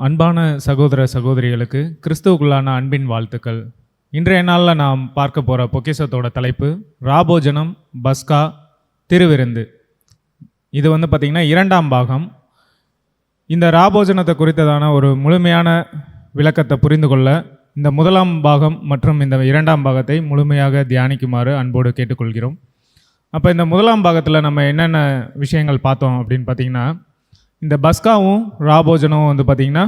அன்பான சகோதர சகோதரிகளுக்கு கிறிஸ்துவுக்குள்ளான அன்பின் வாழ்த்துக்கள். இன்றைய நாளில் நாம் பார்க்க போகிற பொக்கிஷத்தோட தலைப்பு ராபோஜனம், பஸ்கா, திருவிருந்து. இது பார்த்திங்கன்னா இரண்டாம் பாகம். இந்த ராபோஜனத்தை குறித்ததான ஒரு முழுமையான விளக்கத்தை புரிந்து கொள்ள இந்த முதலாம் பாகம் மற்றும் இந்த இரண்டாம் பாகத்தை முழுமையாக தியானிக்குமாறு அன்போடு கேட்டுக்கொள்கிறோம். அப்போ இந்த முதலாம் பாகத்தில் நம்ம என்னென்ன விஷயங்கள் பார்த்தோம் அப்படின்னு பார்த்திங்கன்னா, இந்த பஸ்காவும் ராபோஜனமும் பார்த்திங்கன்னா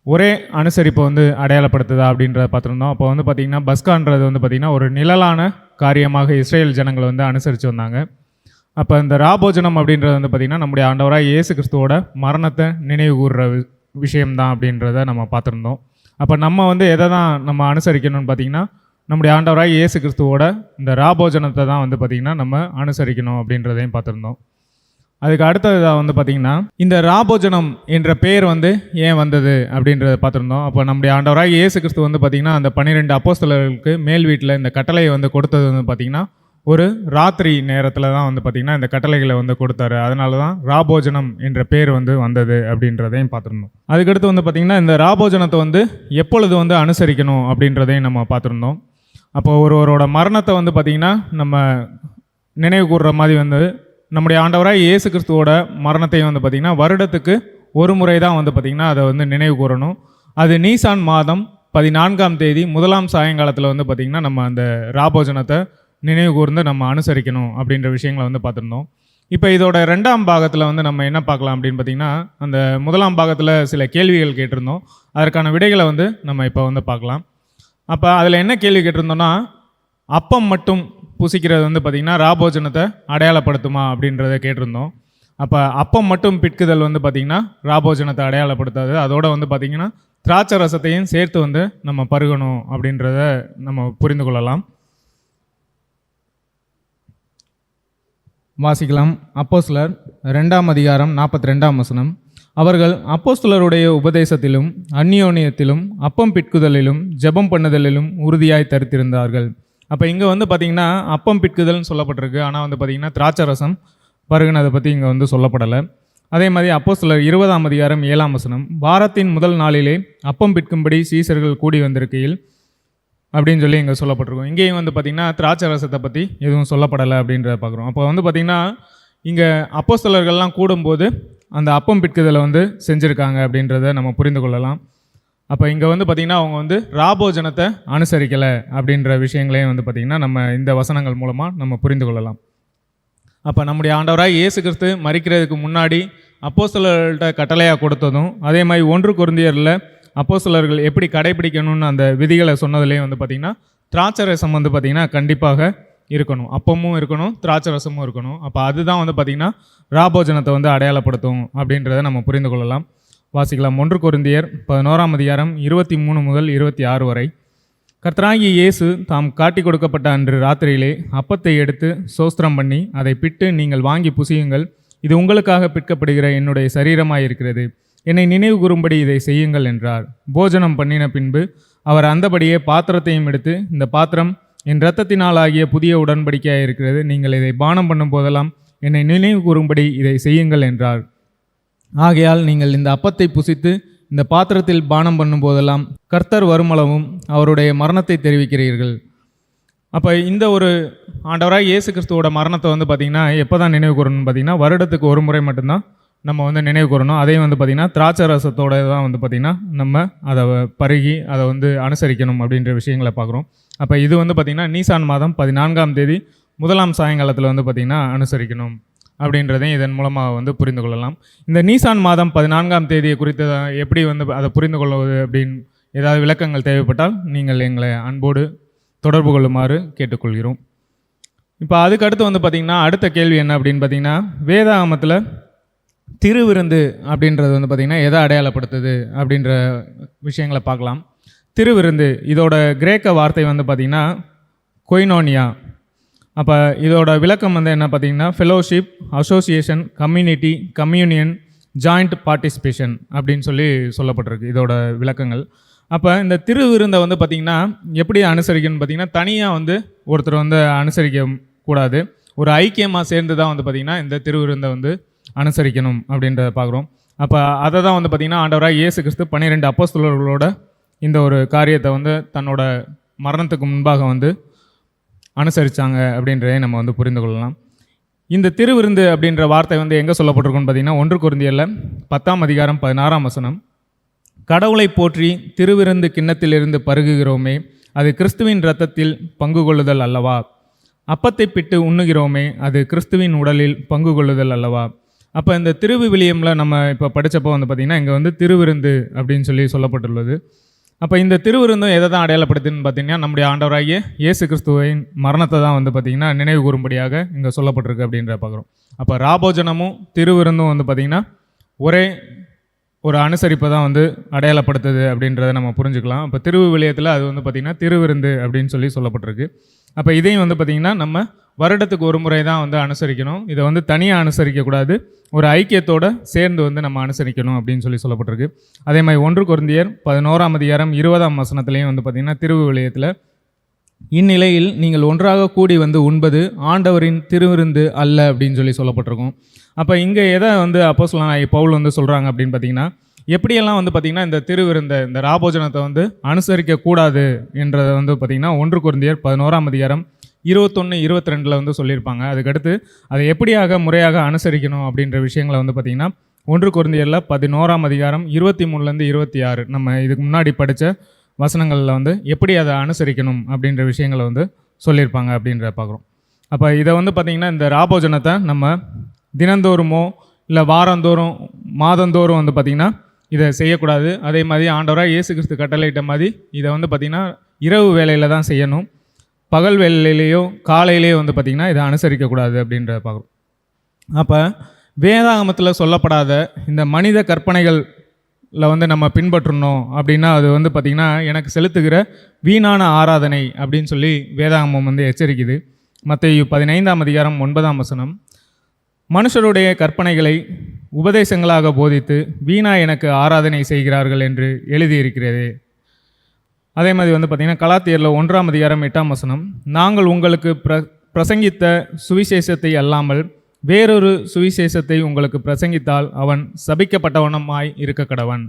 ஒரே அனுசரிப்பை அடையாளப்படுத்துதா அப்படின்றத பார்த்துருந்தோம். அப்போ பார்த்திங்கன்னா பஸ்கான்றது பார்த்திங்கன்னா ஒரு நிழலான காரியமாக இஸ்ரேல் ஜனங்களை அனுசரித்து வந்தாங்க. அப்போ இந்த ராபோஜனம் அப்படின்றது பார்த்திங்கன்னா நம்முடைய ஆண்டவராக இயேசு கிறிஸ்துவோட மரணத்தை நினைவு கூறுற விஷயம்தான் அப்படின்றத நம்ம பார்த்துருந்தோம். அப்போ நம்ம எதை தான் நம்ம அனுசரிக்கணும்னு பார்த்திங்கன்னா, நம்முடைய ஆண்டவராக இயேசு கிறிஸ்துவோட இந்த ராபோஜனத்தை தான் பார்த்திங்கன்னா நம்ம அனுசரிக்கணும் அப்படின்றதையும் பார்த்துருந்தோம். அதுக்கு அடுத்ததாக பார்த்திங்கன்னா இந்த ராபோஜனம் என்ற பெயர் ஏன் வந்தது அப்படின்றத பார்த்துருந்தோம். அப்போ நம்முடைய ஆண்டவராக இயேசு கிறிஸ்து பார்த்திங்கன்னா அந்த 12 அப்போஸ்தலர்களுக்கு மேல் வீட்டில் இந்த கட்டளையை கொடுத்தது பார்த்திங்கன்னா ஒரு ராத்திரி நேரத்தில் தான் பார்த்திங்கன்னா இந்த கட்டளைகளை கொடுத்தாரு. அதனால தான் ராபோஜனம் என்ற பேர் வந்தது அப்படின்றதையும் பார்த்துருந்தோம். அதுக்கடுத்து பார்த்திங்கன்னா இந்த ராபோஜனத்தை எப்பொழுது அனுசரிக்கணும் அப்படின்றதையும் நம்ம பார்த்துருந்தோம். அப்போ ஒருவரோட மரணத்தை பார்த்திங்கன்னா நம்ம நினைவு கூறுற மாதிரி நம்முடைய ஆண்டவராக இயேசு கிறிஸ்துவோட மரணத்தையும் பார்த்திங்கன்னா வருடத்துக்கு ஒரு முறை தான் பார்த்திங்கன்னா அதை நினைவு கூறணும். அது நீசான் மாதம் 14ஆம் தேதி முதலாம் சாயங்காலத்தில் பார்த்திங்கன்னா நம்ம அந்த ராபோஜனத்தை நினைவு கூர்ந்து நம்ம அனுசரிக்கணும் அப்படின்ற விஷயங்களை பார்த்துருந்தோம். இப்போ இதோட ரெண்டாம் பாகத்தில் நம்ம என்ன பார்க்கலாம் அப்படின்னு பார்த்திங்கன்னா, அந்த முதலாம் பாகத்தில் சில கேள்விகள் கேட்டிருந்தோம். அதற்கான விடைகளை நம்ம இப்போ பார்க்கலாம். அப்போ அதில் என்ன கேள்வி கேட்டிருந்தோன்னா, அப்பம் மட்டும் புசிக்கிறது பார்த்திங்கன்னா ராபோஜனத்தை அடையாளப்படுத்துமா அப்படின்றத கேட்டிருந்தோம். அப்போ அப்பம் மட்டும் பிட்குதல் பார்த்திங்கன்னா ராபோஜனத்தை அடையாளப்படுத்தாது. அதோடு பார்த்திங்கன்னா திராட்சை ரசத்தையும் சேர்த்து நம்ம பருகணும் அப்படின்றத நம்ம புரிந்து கொள்ளலாம். வாசிக்கலாம். அப்போஸ்தலர் 2ஆம் அதிகாரம் 42ஆம் வசனம். அவர்கள் அப்போஸ்தலருடைய உபதேசத்திலும் அந்நியோன்யத்திலும் அப்பம் பிட்குதலிலும் ஜெபம் பண்ணுதலிலும் உறுதியாய் தரித்திருந்தார்கள். அப்போ இங்கே பார்த்திங்கன்னா அப்பம் பிட்குதல்னு சொல்லப்பட்டிருக்கு. ஆனால் பார்த்திங்கன்னா திராட்சை ரசம் பருகுனதை பற்றி இங்கே சொல்லப்படலை. அதே மாதிரி அப்போஸ்தலர் 20ஆம் அதிகாரம் 7ஆம் வசனம். வாரத்தின் முதல் நாளிலே அப்பம் பிட்கும்படி சீசர்கள் கூடி வந்திருக்கையில் அப்படின்னு சொல்லி இங்கே சொல்லப்பட்டிருக்கும். இங்கேயும் பார்த்திங்கன்னா திராட்சை ரசத்தை பற்றி எதுவும் சொல்லப்படலை அப்படின்றத பார்க்குறோம். அப்போ பார்த்திங்கன்னா இங்கே அப்போஸ்தலர்கள்லாம் கூடும்போது அந்த அப்பம் பிட்குதலை செஞ்சுருக்காங்க அப்படின்றத நம்ம புரிந்து கொள்ளலாம். அப்போ இங்கே பார்த்திங்கன்னா அவங்க ராபோஜனத்தை அனுசரிக்கலை அப்படின்ற விஷயங்களையும் பார்த்திங்கன்னா நம்ம இந்த வசனங்கள் மூலமாக நம்ம புரிந்து கொள்ளலாம். அப்போ நம்முடைய ஆண்டவராக இயேசு கிறிஸ்து மரிக்கிறதுக்கு முன்னாடி அப்போஸ்தலர்கள்ட்ட கட்டளையாக கொடுத்ததும், அதே மாதிரி 1 கொரிந்தியரில் அப்போஸ்தலர்கள் எப்படி கடைபிடிக்கணும்னு அந்த விதிகளை சொன்னதுலேயும் பார்த்திங்கன்னா திராட்சை ரசம் பார்த்திங்கன்னா கண்டிப்பாக இருக்கணும். அப்பமும் இருக்கணும், திராட்சை ரசமும் இருக்கணும். அப்போ அதுதான் பார்த்திங்கன்னா ராபோஜனத்தை அடையாளப்படுத்தும் அப்படின்றத நம்ம புரிந்து கொள்ளலாம். வாசிக்கலாம். 1 கொரிந்தியர் 11ஆம் அதிகாரம் 23 முதல் 26 வரை. கர்த்தராகிய இயேசு தாம் காட்டி கொடுக்கப்பட்ட அன்று ராத்திரியிலே அப்பத்தை எடுத்து சோஸ்திரம் பண்ணி அதை பிட்டு, நீங்கள் வாங்கி புசியுங்கள், இது உங்களுக்காக பிற்கப்படுகிற என்னுடைய சரீரமாய் இருக்கிறது, என்னை நினைவு கூறும்படி இதை செய்யுங்கள் என்றார். போஜனம் பண்ணின பின்பு அவர் அந்தபடியே பாத்திரத்தையும் எடுத்து, இந்த பாத்திரம் என் இரத்தத்தினால் ஆகிய புதிய உடன்படிக்கையாக இருக்கிறது, நீங்கள் இதை பானம் பண்ணும் போதெல்லாம் என்னை நினைவு கூறும்படி இதை செய்யுங்கள் என்றார். ஆகையால் நீங்கள் இந்த அப்பத்தை புசித்து இந்த பாத்திரத்தில் பானம் பண்ணும் போதெல்லாம் கர்த்தர் வருமளவும் அவருடைய மரணத்தை தெரிவிக்கிறீர்கள். அப்போ இந்த ஒரு ஆண்டவராக இயேசு கிறிஸ்துவோட மரணத்தை பார்த்திங்கன்னா எப்போ தான் நினைவு கூறணும்னு பார்த்திங்கன்னா வருடத்துக்கு ஒரு முறை மட்டும்தான் நம்ம நினைவு கூறணும். அதையும் பார்த்திங்கன்னா திராட்சை ரசத்தோட தான் பார்த்திங்கன்னா நம்ம அதை பருகி அதை அனுசரிக்கணும் அப்படின்ற விஷயங்களை பார்க்குறோம். அப்போ இது பார்த்திங்கன்னா நீசான் மாதம் 14ஆம் தேதி முதலாம் சாயங்காலத்தில் பார்த்திங்கன்னா அனுசரிக்கணும் அப்படின்றதையும் இதன் மூலமாக புரிந்து கொள்ளலாம். இந்த நீசான் மாதம் 14ஆம் தேதியை குறித்து எப்படி அதை புரிந்து கொள்வது அப்படின்னு ஏதாவது விளக்கங்கள் தேவைப்பட்டால் நீங்கள் எங்களை அன்போடு தொடர்பு கொள்ளுமாறு கேட்டுக்கொள்கிறோம். இப்போ அதுக்கு அடுத்து பார்த்திங்கன்னா அடுத்த கேள்வி என்ன அப்படின்னு பார்த்திங்கன்னா, வேதாகமத்தில் திருவிருந்து அப்படின்றது பார்த்திங்கன்னா எதை அடையாளப்படுத்துது அப்படின்ற விஷயங்களை பார்க்கலாம். திருவிருந்து இதோட கிரேக்க வார்த்தை பார்த்திங்கன்னா கொய்னோனியா. அப்போ இதோட விளக்கம் என்ன பார்த்திங்கன்னா fellowship, association, community, communion, joint participation அப்படின்னு சொல்லப்பட்டிருக்கு இதோட விளக்கங்கள். அப்போ இந்த திருவிருந்தை பார்த்திங்கன்னா எப்படி அனுசரிக்கணும்னு பார்த்திங்கன்னா தனியாக ஒருத்தர் அனுசரிக்க கூடாது, ஒரு ஐக்கியமாக சேர்ந்து தான் பார்த்திங்கன்னா இந்த திருவிருந்தை அனுசரிக்கணும் அப்படின்றத பார்க்குறோம். அப்போ அதை தான் வந்து பார்த்திங்கன்னா ஆண்டவராக இயேசு கிறிஸ்து 12 அப்போஸ்தலர்களோட இந்த ஒரு காரியத்தை வந்து தன்னோட மரணத்துக்கு முன்பாக வந்து அனுசரித்தாங்க அப்படின்றதை நம்ம வந்து புரிந்து கொள்ளலாம். இந்த திருவிருந்து அப்படின்ற வார்த்தை வந்து எங்கே சொல்லப்பட்டிருக்குன்னு பார்த்தீங்கன்னா 1 கொரிந்தியரில் 10ஆம் அதிகாரம் 16ஆம் வசனம். கடவுளை போற்றி திருவிருந்து கிண்ணத்திலிருந்து பருகுகிறோமே, அது கிறிஸ்துவின் இரத்தத்தில் பங்கு கொள்ளுதல் அல்லவா? அப்பத்தை பிட்டு உண்ணுகிறோமே, அது கிறிஸ்துவின் உடலில் பங்கு கொள்ளுதல் அல்லவா? அப்போ இந்த திருவிவிலியமில் நம்ம இப்போ படித்தப்போ வந்து பார்த்திங்கன்னா இங்கே வந்து திருவிருந்து அப்படின்னு சொல்லப்பட்டுள்ளது. அப்போ இந்த திருவிருந்தும் எதை தான் அடையாளப்படுத்துன்னு பார்த்தீங்கன்னா நம்முடைய ஆண்டவராகிய இயேசு கிறிஸ்துவின் மரணத்தை தான் வந்து பார்த்திங்கன்னா நினைவு கூறும்படியாக இங்கே சொல்லப்பட்டிருக்கு அப்படின்ற பார்க்குறோம். அப்போ ராபோஜனமும் திருவிருந்தும் வந்து பார்த்திங்கன்னா ஒரே ஒரு அனுசரிப்பை தான் வந்து அடையாளப்படுத்துது அப்படின்றத நம்ம புரிஞ்சுக்கலாம். அப்போ திருவிவிலியத்தில் அது வந்து பார்த்திங்கன்னா திருவிருந்து அப்படின்னு சொல்லப்பட்டிருக்கு. அப்போ இதையும் வந்து பார்த்திங்கன்னா நம்ம வருடத்துக்கு ஒரு முறை தான் வந்து அனுசரிக்கணும். இதை வந்து தனியாக அனுசரிக்கக்கூடாது, ஒரு ஐக்கியத்தோடு சேர்ந்து வந்து நம்ம அனுசரிக்கணும் அப்படின்னு சொல்லப்பட்டிருக்கு. அதே மாதிரி 1 கொரிந்தியர் 11ஆம் அதிகாரம் 20ஆம் வசனத்துலேயும் வந்து பார்த்திங்கன்னா திருவிவிலியத்தில் இந்நிலையில் நீங்கள் ஒன்றாக கூடி வந்து உண்பது ஆண்டவரின் திருவிருந்து அல்ல அப்படின்னு சொல்லப்பட்டிருக்கும். அப்போ இங்கே எதை வந்து அப்போஸ்தலனாகிய பவுல் வந்து சொல்கிறாங்க அப்படின்னு பார்த்தீங்கன்னா, எப்படியெல்லாம் வந்து பார்த்திங்கன்னா இந்த திருவிருந்தை இந்த ராபோஜனத்தை வந்து அனுசரிக்கக்கூடாது என்றதை வந்து பார்த்திங்கன்னா 1 கொரிந்தியர் 11ஆம் அதிகாரம் 21-22 வந்து சொல்லியிருப்பாங்க. அதுக்கடுத்து அதை எப்படியாக முறையாக அனுசரிக்கணும் அப்படின்ற விஷயங்களை வந்து பார்த்திங்கன்னா 1 கொரிந்தியரில் 11ஆம் அதிகாரம் 23 26 நம்ம இதுக்கு முன்னாடி படித்த வசனங்களில் வந்து எப்படி அதை அனுசரிக்கணும் அப்படின்ற விஷயங்களை வந்து சொல்லியிருப்பாங்க அப்படின்ற பார்க்குறோம். அப்போ இதை வந்து பார்த்திங்கன்னா இந்த ராபோஜனத்தை நம்ம தினந்தோறுமோ இல்லை வாரந்தோறும் மாதந்தோறும் வந்து பார்த்திங்கன்னா இதை செய்யக்கூடாது. அதே மாதிரி ஆண்டவராக இயேசு கிறிஸ்து கட்டளையிட்ட மாதிரி இதை வந்து பார்த்திங்கன்னா இரவு வேளையில் தான் செய்யணும். பகல் வேளையிலேயோ காலையிலேயோ வந்து பார்த்திங்கன்னா இதை அனுசரிக்கக்கூடாது அப்படின்றத பார்க்குறோம். அப்போ வேதாகமத்தில் சொல்லப்படாத இந்த மனித கற்பனைகளில் வந்து நம்ம பின்பற்றணும் அப்படின்னா அது வந்து பார்த்திங்கன்னா எனக்கு செலுத்துகிற வீணான ஆராதனை அப்படின்னு வேதாகமம் வந்து எச்சரிக்குது. மத்தேயு 15ஆம் அதிகாரம் 9ஆம் வசனம். மனுஷருடைய கற்பனைகளை உபதேசங்களாக போதித்து வீணா எனக்கு ஆராதனை செய்கிறார்கள் என்று எழுதியிருக்கிறது. அதே மாதிரி வந்து பார்த்திங்கன்னா கலாத்தியரில் 1ஆம் அதிகாரம் 8ஆம் வசனம். நாங்கள் உங்களுக்கு பிரசங்கித்த சுவிசேஷத்தை அல்லாமல் வேறொரு சுவிசேஷத்தை உங்களுக்கு பிரசங்கித்தால் அவன் சபிக்கப்பட்டவனமாய் இருக்க கடவன்.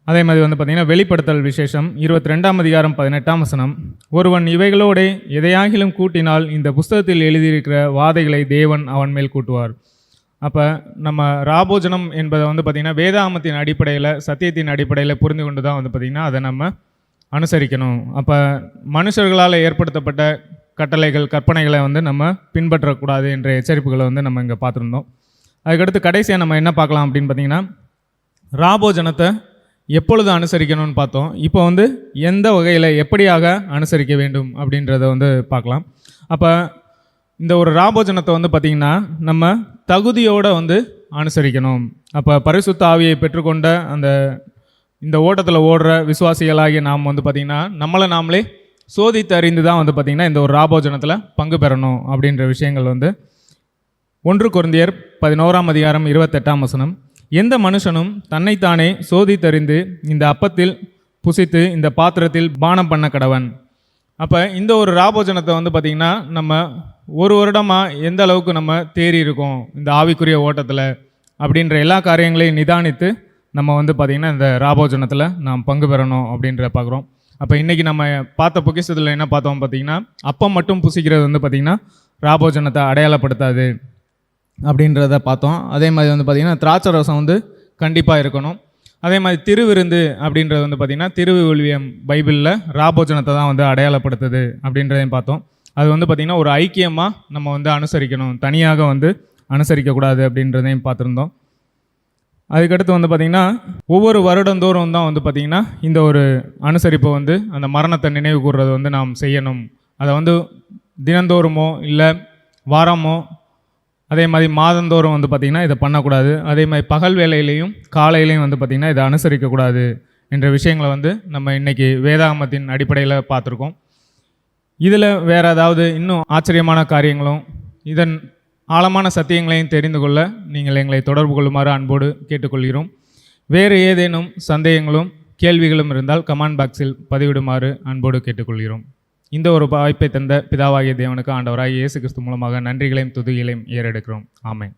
அதே மாதிரி வந்து பார்த்திங்கன்னா வெளிப்படுத்தல் விசேஷம் 22ஆம் அதிகாரம் 18ஆம் வசனம். ஒருவன் இவைகளோடு எதையாகிலும் கூட்டினால் இந்த புஸ்தகத்தில் எழுதியிருக்கிற வாதைகளை தேவன் அவன் மேல் கூட்டுவார். அப்போ நம்ம ராபோஜனம் என்பதை வந்து பார்த்திங்கன்னா வேதாகமத்தின் அடிப்படையில் சத்தியத்தின் அடிப்படையில் புரிந்து கொண்டு தான் வந்து பார்த்திங்கன்னா அதை நம்ம அனுசரிக்கணும். அப்போ மனுஷர்களால் ஏற்படுத்தப்பட்ட கட்டளைகள் கற்பனைகளை வந்து நம்ம பின்பற்றக்கூடாது என்ற எச்சரிப்புகளை வந்து நம்ம இங்கே பார்த்துருந்தோம். அதுக்கடுத்து கடைசியாக நம்ம என்ன பார்க்கலாம் அப்படின்னு பார்த்திங்கன்னா ராபோஜனத்தை எப்பொழுது அனுசரிக்கணும்னு பார்த்தோம். இப்போ வந்து எந்த வகையில் எப்படியாக அனுசரிக்க வேண்டும் அப்படின்றத வந்து பார்க்கலாம். அப்போ இந்த ஒரு ராபோஜனத்தை வந்து பார்த்திங்கன்னா நம்ம தகுதியோடு வந்து அனுசரிக்கணும். அப்போ பரிசுத்த ஆவியை பெற்றுக்கொண்ட இந்த ஓட்டத்தில் ஓடுற விசுவாசிகளாகிய நாம் வந்து பார்த்திங்கன்னா நம்மளை நாமளே சோதித்து அறிந்து தான் வந்து பார்த்திங்கன்னா இந்த ஒரு ராபோஜனத்தில் பங்கு பெறணும் அப்படின்ற விஷயங்கள் வந்து 1 கொரிந்தியர் 11ஆம் அதிகாரம் 28ஆம் வசனம். எந்த மனுஷனும் தன்னைத்தானே சோதித்தறிந்து இந்த அப்பத்தில் புசித்து இந்த பாத்திரத்தில் பானம் பண்ண கடவன். அப்போ இந்த ஒரு ராபோஜனத்தை வந்து பார்த்திங்கன்னா நம்ம ஒரு வருடமாக எந்த அளவுக்கு நம்ம தேறி இருக்கோம் இந்த ஆவிக்குரிய ஓட்டத்தில் அப்படின்ற எல்லா காரியங்களையும் நிதானித்து நம்ம வந்து பார்த்திங்கன்னா இந்த ராபோஜனத்தில் நாம் பங்கு பெறணும் அப்படின்ற பார்க்குறோம். அப்போ இன்றைக்கி நம்ம பார்த்த பொக்கிஷத்தில் என்ன பார்த்தோம் பார்த்திங்கன்னா அப்பம் மட்டும் புசிக்கிறது வந்து பார்த்திங்கன்னா ராபோஜனத்தை அடையாளப்படுத்தாது அப்படின்றத பார்த்தோம். அதே மாதிரி வந்து பார்த்திங்கன்னா திராட்சை ரசம் வந்து கண்டிப்பாக இருக்கணும். அதே மாதிரி திருவிருந்து அப்படின்றது வந்து பார்த்திங்கன்னா திருவிவிலியம் பைபிளில் ராபோஜனத்தை தான் வந்து அடையாளப்படுத்துது அப்படின்றதையும் பார்த்தோம். அது வந்து பார்த்திங்கன்னா ஒரு ஐக்கியமாக நம்ம வந்து அனுசரிக்கணும், தனியாக வந்து அனுசரிக்கக்கூடாது அப்படின்றதையும் பார்த்துருந்தோம். அதுக்கடுத்து வந்து பார்த்திங்கன்னா ஒவ்வொரு வருடந்தோறும் தான் வந்து பார்த்திங்கன்னா இந்த ஒரு அனுசரிப்பை வந்து அந்த மரணத்தை நினைவு கூறுறது வந்து நாம் செய்யணும். அதை வந்து தினந்தோறுமோ இல்லை வாரமோ அதே மாதிரி மாதந்தோறும் வந்து பார்த்திங்கன்னா இதை பண்ணக்கூடாது. அதே மாதிரி பகல் வேளையிலையும் காலையிலையும் வந்து பார்த்திங்கன்னா இதை அனுசரிக்கக்கூடாது என்ற விஷயங்களை வந்து நம்ம இன்றைக்கி வேதாகமத்தின் அடிப்படையில் பார்த்துருக்கோம். இதில் வேறு ஏதாவது இன்னும் ஆச்சரியமான காரியங்களும் இதன் ஆழமான சத்தியங்களையும் தெரிந்து கொள்ள நீங்கள் எங்களை தொடர்பு கொள்ளுமாறு அன்போடு கேட்டுக்கொள்கிறோம். வேறு ஏதேனும் சந்தேகங்களும் கேள்விகளும் இருந்தால் கமெண்ட் பாக்ஸில் பதிவிடுமாறு அன்போடு கேட்டுக்கொள்கிறோம். இந்த ஒரு வாய்ப்பை தந்த பிதாவாகிய தேவனுக்கு ஆண்டவராகிய இயேசு கிறிஸ்து மூலமாக நன்றிகளையும் துதிகளையும் ஏறெடுக்கிறோம். ஆமென்.